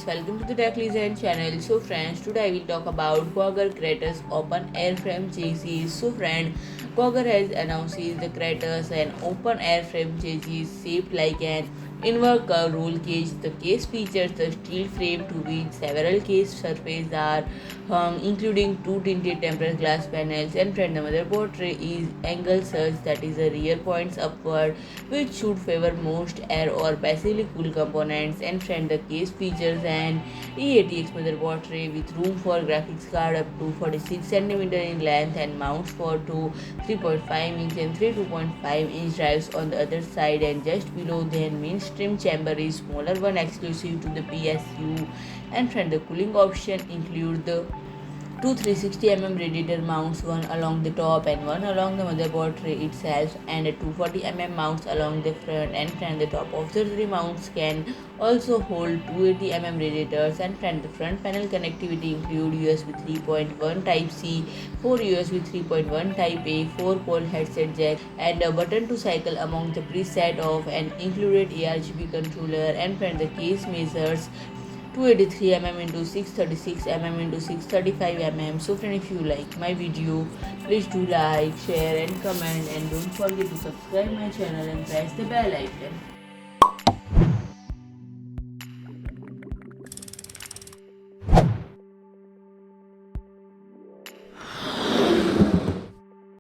welcome to the Tech Legend channel. So friends, today I will talk about Cougar Cratus open airframe chassis. So friend, Cougar has announced the Cratus, an open airframe chassis shaped like an inward curved roll cage. The case features the steel frame to which several case surfaces are hung, including two tinted tempered glass panels. And friend, the motherboard tray is angled such that the rear points upward, which should favor most air or passively cool components. And friend, the case features an E-ATX motherboard tray with room for graphics card up to 46 cm in length and mounts for two 3.5 inch and 3 2.5 inch drives on the other side. And just below the mainstream chamber is smaller one exclusive to the PSU. And friend, the cooling option include the two 360 radiator mounts, one along the top and one along the motherboard tray itself, and a 240 mounts along the front. And friend, the top of the three mounts can also hold 280 radiators. And friend, the front panel connectivity include USB 3.1 Type C, 4 USB 3.1 Type A, 4-pole headset jack, and a button to cycle among the preset of an included ARGB controller. And friend, the case measures 283 into 636 into 635. So friend, if you like my video, please do like, share and comment, and don't forget to subscribe my channel and press the bell icon.